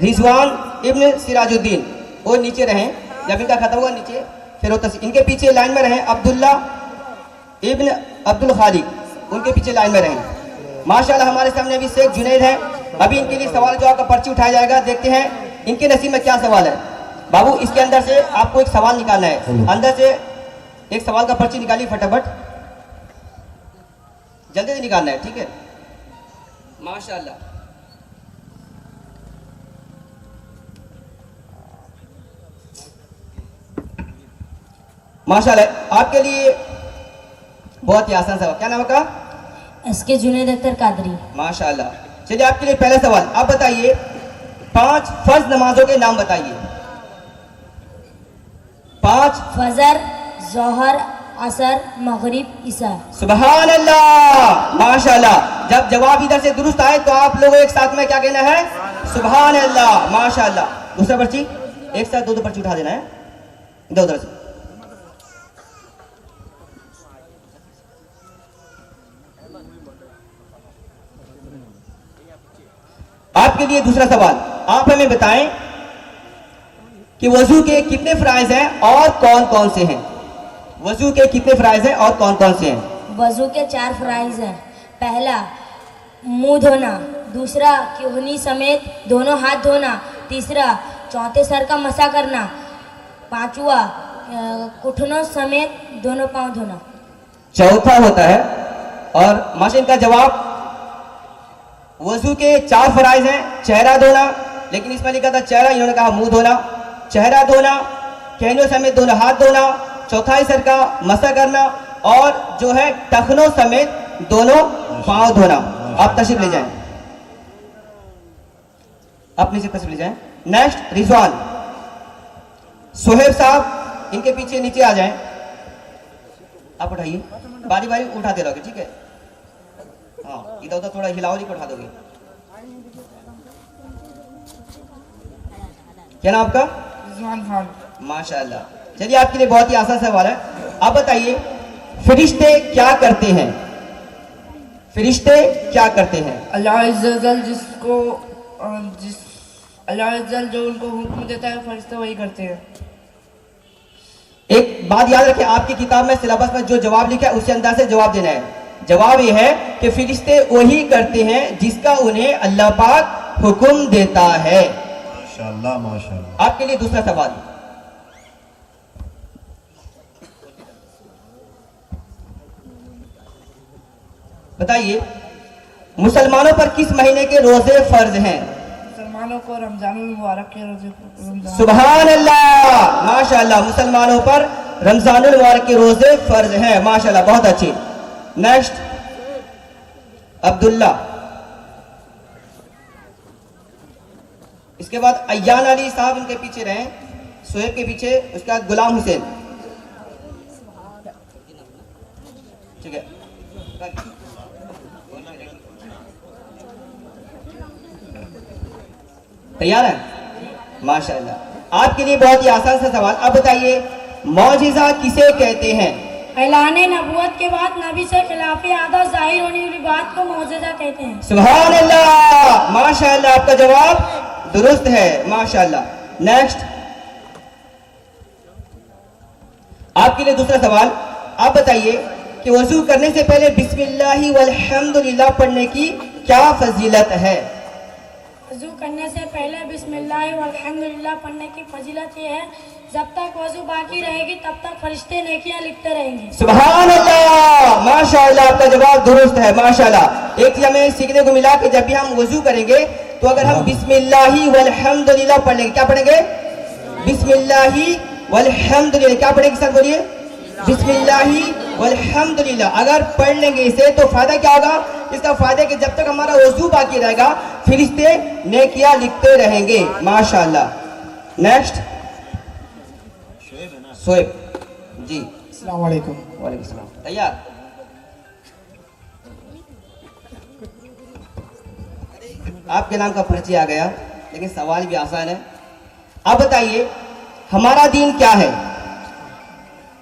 रिजवान इब्न सिराजुद्दीन, वो नीचे रहें, जब इनका खत्म होगा नीचे फिर वो इनके पीछे लाइन में रहें अब्दुल्ला इब्न अब्दुल खालिक, उनके पीछे लाइन में रहें। माशाल्लाह हमारे सामने अभी शेख जुनैद है, अभी इनके लिए सवाल जवाब का पर्ची उठाया जाएगा। देखते हैं इनके नसीब में क्या सवाल है। बाबू इसके अंदर से आपको एक सवाल निकालना है, अंदर से एक सवाल का पर्ची निकालिए फटाफट, जल्दी से निकालना है, ठीक है। माशाल्लाह माशाल्लाह आपके लिए बहुत ही आसान सवाल। क्या नाम का? एसके जुनैद अख्तर कादरी। माशाल्लाह। चलिए आपके लिए पहला सवाल, आप बताइए 5 फर्ज नमाजों के नाम बताइए। 5 फजर, जोहर, असर, मगरिब, ईशा। सुभान अल्लाह माशाल्लाह। जब जवाब इधर से दुरुस्त आए तो आप लोगों एक साथ में क्या कहना है? सुभान अल्लाह माशाल्लाह। दूसरा पर्ची एक साथ दो पर्ची उठा देना है इधर उधर से। आपके लिए दूसरा सवाल, आप हमें बताएं कि वजू के कितने फराइज हैं और कौन कौन से हैं? वजू के कितने फराइज हैं और कौन कौन से हैं? वजू के 4 फराइज हैं। पहला मुंह धोना, दूसरा किहनी समेत दोनों हाथ धोना, तीसरा चौथे सर का मसा करना, पांचवा घुटनों समेत दोनों पांव धोना। चौथा होता है। और माशिन का जवाब, वजू के 4 फराइज हैं, चेहरा धोना, लेकिन इसमें लिखा था चेहरा, इन्होंने कहा मुंह धोना। चेहरा धोना, कहनों समेत दोनों हाथ धोना, चौथाई सर का मसा करना और जो है टखनों समेत दोनों पांव धोना। आप तशरीफ ले जाएं, अपने से तशरीफ ले जाएं। नेक्स्ट रिजवान सोहेब साहब, इनके पीछे नीचे आ जाएं। आप उठाइए, बारी बारी उठाते रहोगे, ठीक है। हाँ इधर उधर थोड़ा हिलाओ नहीं, उठा दोगे। क्या नाम आपका? रिजवान खान। माशाल्लाह। चलिए आपके लिए बहुत ही आसान सवाल है, आप बताइए फरिश्ते क्या करते हैं? फरिश्ते क्या करते हैं? अल्लाह अज़्ज़ल जिसको अल्लाह अज़्ज़ल जो उनको हुक्म देता है फरिश्ते वही करते हैं। एक बात याद रखें, आपकी किताब में सिलेबस में जो जवाब लिखा है उसी अंदाज से जवाब देना है। जवाब यह है कि फरिश्ते वही करते हैं जिसका उन्हें अल्लाह पाक हुक्म देता है। माशाअल्लाह माशाअल्लाह। आपके लिए दूसरा सवाल, बताइए मुसलमानों पर किस महीने के रोजे फर्ज हैं? मुसलमानों को रमजानुल मुबारक के रोजे। सुभान अल्लाह माशाअल्लाह। मुसलमानों पर रमजानुल मुबारक के रोजे फर्ज हैं, माशाअल्लाह, बहुत अच्छी। नेक्स्ट अब्दुल्ला, इसके बाद अय्यान अली साहब इनके पीछे रहें, सोहेब के पीछे, उसके बाद गुलाम हुसैन, ठीक है। तैयार है? माशाअल्लाह। आपके लिए बहुत ही आसान सा सवाल, अब बताइए मौजिज़ा किसे कहते हैं? ऐलान नबूवत के बाद नबी से खिलाफ आदत जाहिर होने वाली बात को मौजज़ा कहते हैं। सुभान अल्लाह माशाअल्लाह। आपका जवाब दुरुस्त है, माशाअल्लाह। नेक्स्ट आपके लिए दूसरा सवाल, आप बताइए कि वजू करने से पहले बिस्मिल्लाहि वल्हम्दुलिल्लाह पढ़ने की क्या फजीलत है? वजू करने से पहले बिस्मिल्लाह वल्हम्दुलिल्लाह पढ़ने की फजीलत ये है, जब तक वजू बाकी रहेगी तब तक फरिश्ते नेकियां लिखते रहेंगे। सुभान अल्लाह माशाअल्लाह। आपका जवाब दुरुस्त है, माशाअल्लाह। एक चीज हमें सीखने को मिला कि जब भी हम वजू करेंगे तो अगर हम बिस्मिल्लाहि वल्हम्दुलिल्लाह पढ़ेंगे, क्या पढ़ेंगे? बिस्मिल्लाहि वल्हम्दुलिल्लाह। क्या पढ़ेंगे सर, बोलिए? बिस्मिल्लाहि वल्हम्दुलिल्लाह। अगर पढ़ लेंगे इसे तो फायदा क्या होगा? इसका फायदा कि जब तक हमारा वजू बाकी रहेगा फरिश्ते नेकियां लिखते रहेंगे, माशाअल्लाह। नेक्स्ट सोएब जी। अस्सलाम वालेकुम। वालेकुम सलाम। तैयार? आपके नाम का पर्ची आ गया, लेकिन सवाल भी आसान है। अब बताइए हमारा दीन क्या है?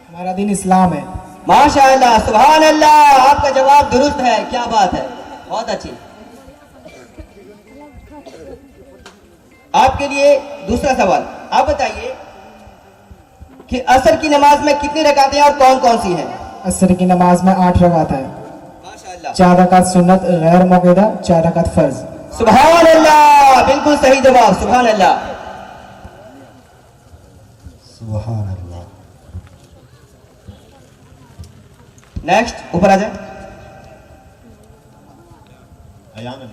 हमारा दीन इस्लाम है। माशाअल्लाह सुभान अल्लाह। आपका जवाब दुरुस्त है, क्या बात है, बहुत अच्छी। आपके लिए दूसरा सवाल, आप बताइए कि असर की नमाज में कितनी रकातें हैं और कौन कौन सी हैं? असर की नमाज में 8 रकात है, माशाअल्लाह। 4 रकात सुन्नत गैर मौक़ूदा, 4 रकात फर्ज। सुभान अल्लाह, बिल्कुल सही जवाब, सुभान अल्लाह। सुभान अल्लाह। नेक्स्ट ऊपर आ जाए।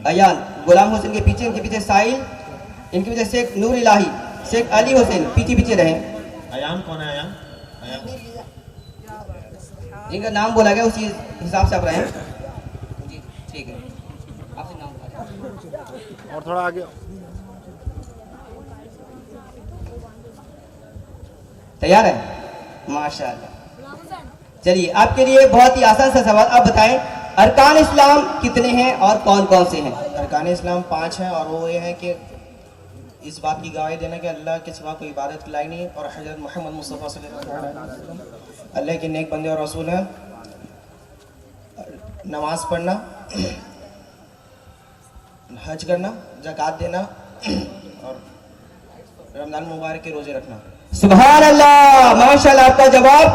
अयान गुलाम हुसैन के पीछे, इनके पीछे साहिल, इनके पीछे शेख नूर इलाही, शेख अली हुसैन पीछे पीछे रहे। अयान कौन है? अयान अयान जिनका नाम बोला गया उसी हिसाब से आप रहे। जी ठीक है, आपसे नाम बता। और थोड़ा आगे। तैयार है? माशाअल्लाह। चलिए आपके लिए बहुत ही आसान सा सवाल, आप बताएं अरकान इस्लाम कितने हैं और कौन कौन से हैं? अरकान इस्लाम 5 हैं और वो ये है कि इस बात की गवाही देना कि अल्लाह के सिवा कोई इबादत की लायक नहीं है और हज़रत मोहम्मद मुस्तफ़ा सल्लल्लाहु अलैहि वसल्लम अल्लाह के नेक बंदे और रसूल हैं। नमाज पढ़ना, हज करना, ज़कात देना और रमज़ान मुबारक के रोज़े रखना। सुभान अल्लाह, माशाअल्लाह। आपका जवाब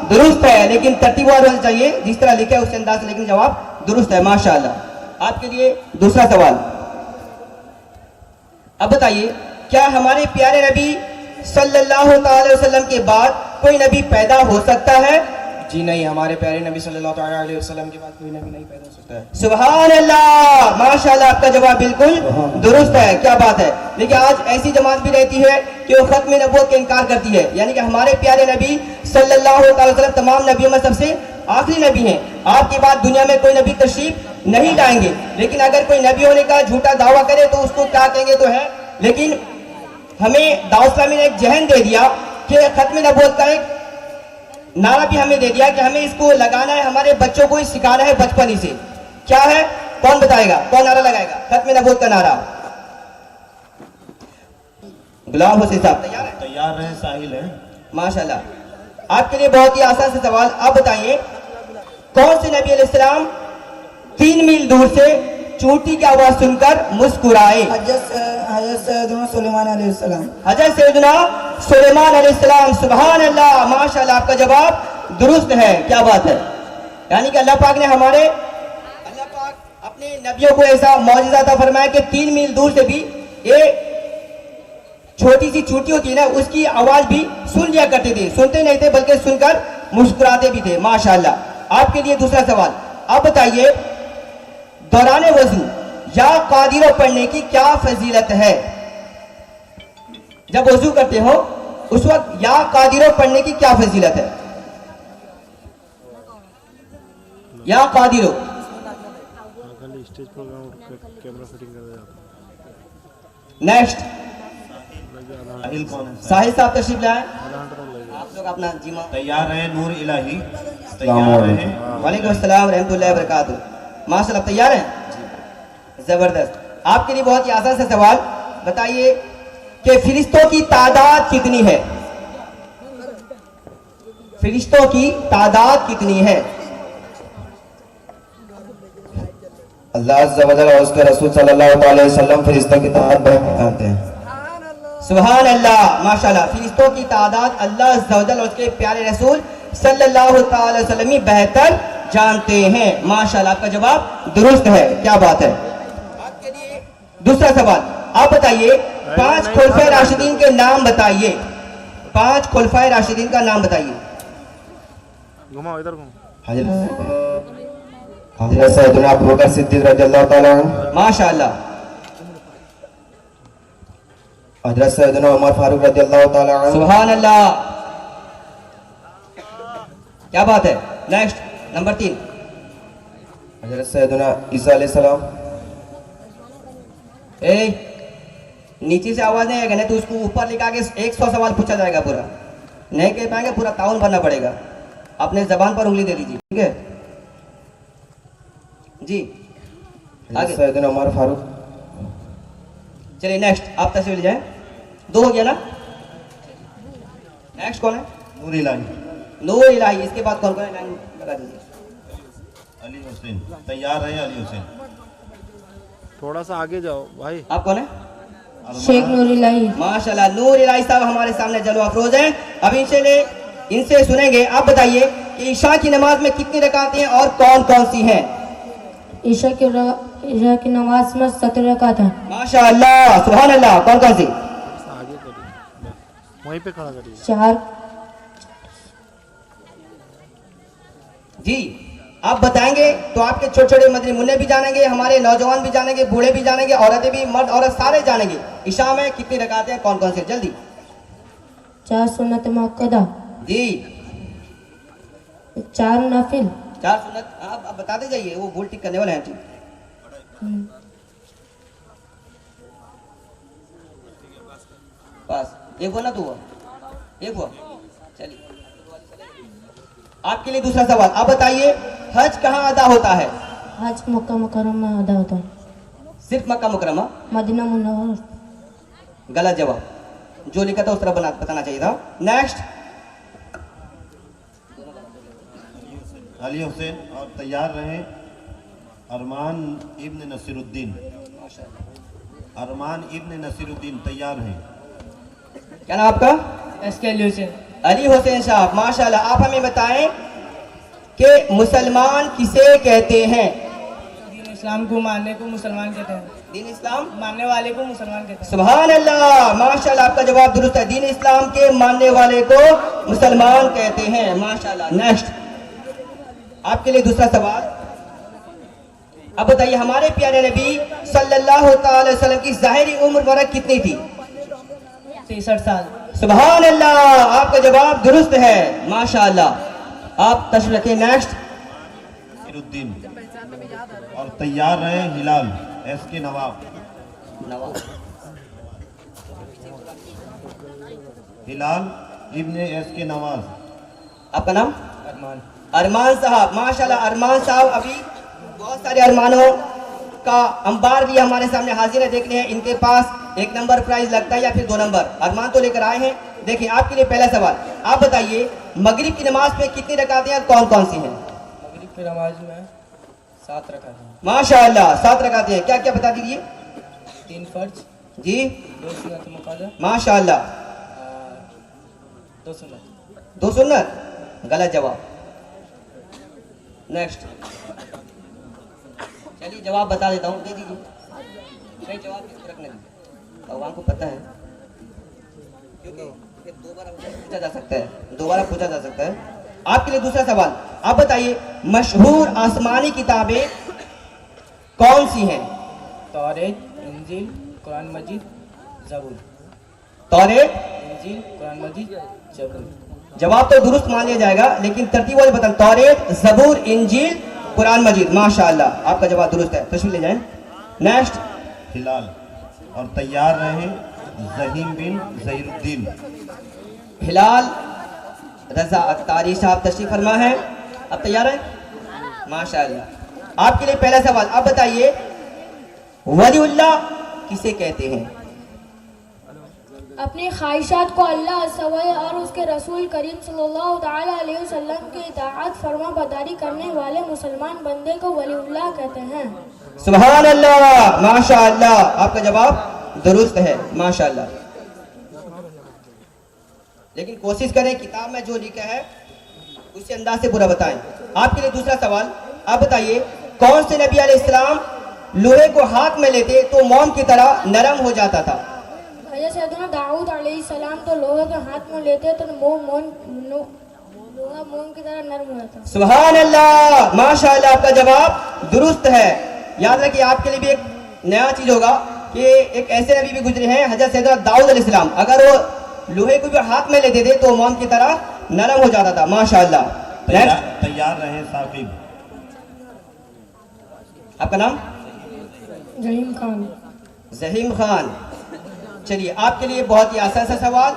दुरुस्त है, लेकिन तरतीबवार होना चाहिए, जिस तरह लिखा है उस अंदाज से, लेकिन जवाब दुरुस्त है, माशाअल्लाह। आपके लिए दूसरा सवाल, अब बताइए क्या हमारे प्यारे नबी सल्लल्लाहु अलैहि वसल्लम के बाद कोई नबी पैदा हो सकता है? जी नहीं, हमारे प्यारे नबी सल्लल्लाहु अलैहि वसल्लम के बाद कोई नबी नहीं पैदा हो सकता है। सुभान अल्लाह, माशाअल्लाह। आपका जवाब बिल्कुल दुरुस्त है, क्या बात है। लेकिन आज ऐसी जमात भी रहती है कि वो खत्म नबूवत का इनकार करती है, यानी कि हमारे प्यारे नबी सल्लल्लाहु अलैहि वसल्लम तमाम नबियों में सबसे आखिरी नबी हैं। आपके बाद दुनिया में कोई नबी तशरीफ नहीं लाएंगे, लेकिन अगर कोई नबी होने का झूठा दावा करे तो उसको क्या कहेंगे तो है। लेकिन हमें दाऊद इस्लामी ने एक जहन दे दिया कि खत्म नबूवत का एक नारा भी हमें दे दिया कि हमें इसको लगाना है, हमारे बच्चों को सिखाना है बचपन ही से। क्या है, कौन बताएगा, कौन नारा लगाएगा खत्म नबूवत का नारा? गुलाम हुसैन साहब तैयार है? तैयार रहे, साहिल है। माशाल्लाह। आपके लिए बहुत ही आसान सा सवाल, आप बताइए कौन से नबी अलैहिस्सलाम 3 मील दूर से चोटी की आवाज सुनकर मुस्कुराए? हज़रत सैयदना सुलेमान अलैहिस्सलाम। हज़रत सैयदना सुलेमान अलैहिस्सलाम। सुभान अल्लाह, माशाल्लाह। आपका जवाब दुरुस्त है, क्या बात है। यानी कि अल्लाह पाक ने अपने नबियों को ऐसा मौजज़ा अता फरमाया कि 3 मील दूर से भी ये छोटी सी चोटी होती है ना, उसकी आवाज भी सुन लिया करते थे, सुनते नहीं थे बल्कि सुनकर मुस्कुराते भी थे, माशाल्लाह। आपके लिए दूसरा सवाल, आप बताइए दौरान वजू या कादिरों पढ़ने की क्या फजीलत है? जब वजू करते हो उस वक्त या कादिरों पढ़ने की क्या फजीलत है? या कादिरों। स्टेज प्रोग्राम कैमरा फिटिंग कर जाता। नेक्स्ट साहिल कौन है? साहिल साहब तशरीफ लाए, आप लोग अपना जिम्मा। तैयार रहे, नूर इलाही तैयार रहे। वालेकुम अस्सलाम रहमतुल्लाहि व बरकातुहू। माशाल्लाह, तैयार हैं? जबरदस्त। आपके लिए बहुत ही आसान सा सवाल, बताइए कि फरिश्तों की तादाद कितनी है? फरिश्तों की तादाद कितनी है? अल्लाह अज़्ज़ा व जल्ल और उसके रसूल सल्लल्लाहु अलैहि वसल्लम फरिश्तों की तादाद बताते हैं। सुभान अल्लाह, माशाल्लाह। फरिश्तों की तादाद अल्लाह अज़्ज़ा व जल्ल और उसके प्यारे रसूल सल्लल्लाहु अलैहि वसल्लम ही बेहतर जानते हैं, माशाल्लाह। आपका जवाब दुरुस्त है, क्या बात है। आपके लिए दूसरा सवाल, आप बताइए 5 खुलफाए राशिदीन के नाम बताइए। 5 खुलफाए राशिदीन का नाम बताइए। घुमाओ, इधर घुमाओ। हज़रत सैयदना अबू बकर सिद्दीक़ रज़ियल्लाहु ताला अन्हु, माशाल्लाह। हज़रत सैयदना उमर फारूक रज़ियल्लाहु ताला अन्हु। सुभान अल्लाह, क्या बात है। नेक्स्ट नंबर 3, हज़रत सैयदना ईसा अलैहिस्सलाम। नीचे से आवाज नहीं आएगा नहीं तो उसको ऊपर लिखा के 100 सवाल पूछा जाएगा, पूरा नहीं कह पाएंगे, पूरा ताउन भरना पड़ेगा। अपने जबान पर उंगली दे दीजिए, ठीक है जी। आगे सैयदना उमर फारूक। चलिए नेक्स्ट, आप तस्वीर ले जाए। 2 हो गया ना। नेक्स्ट कौन है? नूर इलाही नूर इलाही। इसके बाद कौन कौन है? लाइन लगा दीजिए। अली हुसैन। तैयार रहे, अली हुसैन। थोड़ा सा आगे जाओ भाई। आप कौन है? शेख नूर इलाही। माशाल्लाह, नूर इलाही साहब हमारे सामने जलवा अफरोज हैं। अब इनसे सुनेंगे। आप बताइए कि ईशा की नमाज में कितनी रकातें हैं और कौन कौन सी हैं? ईशा की नमाज में 17 रकात है। माशाल्लाह, सुभान अल्लाह। कौन कौन सी? आगे करिए, वहीं पे खड़ा करिए। 4 जी आप बताएंगे तो आपके छोटे छोटे मदनी मुन्ने भी जानेंगे, हमारे नौजवान भी जानेंगे, बूढ़े भी जानेंगे, औरतें भी, मर्द औरत सारे जानेंगे ईशा में कितनी रकातें हैं, कौन कौन सी? जल्दी 4 सुन्नत मुअक्कदा, जी। 4 नफिल, 4 सुन्नत। आप बताते जाइए, वो भूल टिक करने वाले हैं। ठीक, बस एक हुआ ना, तो हुआ एक हुआ। चलिए आपके लिए दूसरा सवाल। आप बताइए हज कहाँ अदा होता है? हज मक्का मुकर्रमा में अदा होता है। सिर्फ मक्का मुकरमा? मदीना मुनव्वर। गलत जवाब, जो लिखा था उस तरह बताना चाहिए था। नेक्स्ट, अली हुसैन और तैयार रहे अरमान इब्न नसीरुद्दीन। अरमान इब्न नसीरुद्दीन तैयार हैं। क्या नाम आपका? एसके अली हुसैन। अली हुसैन साहब, माशाल्लाह। आप हमें बताएं कि मुसलमान किसे कहते हैं? दीन इस्लाम को मानने को मुसलमान कहते हैं। दीन इस्लाम मानने वाले को मुसलमान कहते हैं। सुभान अल्लाह, माशाल्लाह। आपका जवाब दुरुस्त है। दीन इस्लाम के मानने वाले को मुसलमान कहते हैं, माशाल्लाह। नेक्स्ट, आपके लिए दूसरा सवाल। अब बताइए हमारे प्यारे नबी सल्लल्लाहु अलैहि वसल्लम की ज़ाहिरी उम्र मुबारक कितनी थी? 63 साल। सुभान अल्लाह, आपका जवाब दुरुस्त है, माशाल्लाह। आप तशरीफ रखें। नेक्स्ट, नसीरुद्दीन और तैयार रहे हिलाल एस के नवाब। हिलाल इब्ने एस के नवाज। आपका नाम? अरमान साहब, माशाल्लाह। अरमान साहब अभी बहुत सारे अरमानों का अंबार भी हमारे सामने हाजिर है। देखने हैं इनके पास 1 नंबर प्राइज लगता है या फिर 2 नंबर। अरमान तो लेकर आए हैं। देखिए आपके लिए पहला सवाल। आप बताइए मगरिब की नमाज में कितनी रकातें हैं, कौन कौन सी हैं? मगरिब की नमाज में 7 रकात है। माशाल्लाह, 7 रकातें हैं। क्या क्या बता दीजिए? 3 फर्ज, जी, 2 सुन्नत मुक़द्दा, माशाल्लाह। 2 सुन्नत। 2 सुन्नत, गलत जवाब। नेक्स्ट, चलिए जवाब बता देता हूँ, दे दीजिए। सही जवाब किसको रखने दीजिए, भगवान को पता है, क्योंकि फिर दोबारा पूछा जा सकता है, दोबारा पूछा जा सकता है। आपके लिए दूसरा सवाल। आप बताइए मशहूर आसमानी किताबें कौन सी हैं? तौरेत, इंजील, कुरान मजीद, ज़बूर। तौरेत, इंजील, कुरान मजीद, ज़बूर। जवाब तो दुरुस्त मान लिया जाएगा, लेकिन तरतीब वाले बता। तौरेत, ज़बूर, इंजील, कुरान मजीद। माशाल्लाह, आपका जवाब दुरुस्त है। तशरीफ ले जाएं। नेक्स्ट, हिलाल और तैयार रहे जहीम बिन जहीरुद्दीन। हिलाल रजा अत्तारी साहब तशरीफ फरमा है। अब तैयार है? माशाल्लाह। आपके लिए पहला सवाल। आप बताइए वलीउल्लाह किसे कहते हैं? अपनी ख्वाहिशात को अल्लाह सवय और उसके रसूल करीम सल्लल्लाहु ताला अलैहि वसल्लम की इताअत फरमा बरदारी करने वाले मुसलमान बंदे को वलीउल्लाह कहते हैं। सुभान अल्लाह, माशाअल्लाह। आपका जवाब दुरुस्त है, माशाअल्लाह। लेकिन कोशिश करें किताब में जो लिखा है उसी अंदाज से पूरा बताएं। आपके लिए दूसरा सवाल। आप बताइए कौन से नबी अलैहिस्सलाम लोहे को हाथ में लेते तो मोम की तरह नरम हो जाता था? सैयदना दाऊद अलैहिस्सलाम तो लोहे के हाथ में लेते तो लोहा मोम की तरह नरम हो जाता। सुभान अल्लाह, माशाअल्लाह। आपका जवाब दुरुस्त है। याद रखिए आपके लिए भी एक नया चीज होगा कि एक ऐसे नबी भी गुजरे हैं हजरत सैयदना दाऊद अलैहिस्सलाम, अगर वो लोहे को भी हाथ में लेते थे तो मोम की तरह नरम हो जाता था, माशाअल्लाह। तैयार रहे साकिब। आपका नाम? जहीम खान। जहीम खान। चलिए आपके लिए बहुत ही आसान सा सवाल।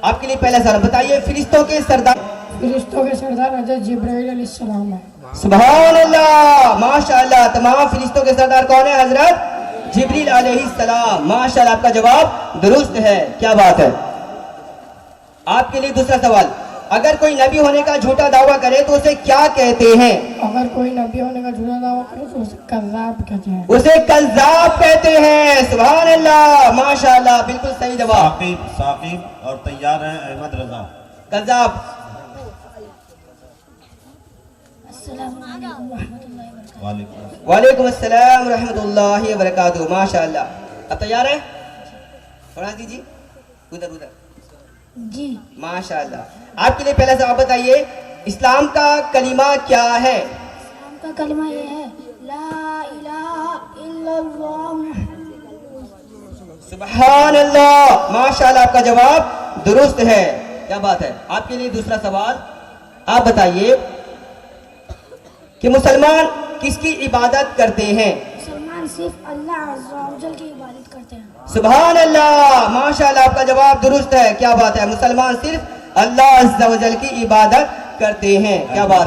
आपके लिए पहला सवाल। बताइए फरिश्तों के सरदार हज़रत जिब्राइल अलैहिस्सलाम है। सुभान अल्लाह, माशाअल्लाह। तमाम फरिश्तों के सरदार कौन है? हजरत जिब्रील अलैहिस्सलाम। माशाअल्लाह, आपका जवाब दुरुस्त है, क्या बात है। आपके लिए दूसरा सवाल। अगर कोई नबी होने का झूठा दावा करे तो उसे क्या कहते हैं? अगर कोई नबी होने का झूठा दावा करे तो उसे कज़्ज़ाब कहते हैं। उसे कज़्ज़ाब कहते हैं। सुभान अल्लाह, माशाअल्लाह, बिल्कुल सही जवाब। साकिब साकिब और तैयार हैं अहमद रजा। कज़्ज़ाब। वालेकुम वालेकुम अस्सलाम रहमतुल्लाहि व बरकातुहू। माशाअल्लाह। अब तैयार है? थोड़ा दीजिए उधर उधर। जी। माशाअल्लाह। आपके लिए पहला सवाल बताइए, इस्लाम का कलीमा क्या है? इस्लाम का कलमा ये है, ला इलाहा इल्लल्लाह। सुभान अल्लाह, माशाअल्लाह, आपका जवाब दुरुस्त है। क्या बात है। आपके लिए दूसरा सवाल, आप बताइए कि मुसलमान किसकी इबादत करते हैं? मुसलमान सिर्फ अल्लाह अज़्ज़ा व जल की इबादत करते हैं। सुभान अल्लाह, माशाअल्लाह, आपका जवाब दुरुस्त है। क्या बात है। मुसलमान सिर्फ अल्लाह अज़्ज़ा व जल की इबादत करते हैं। क्या बात।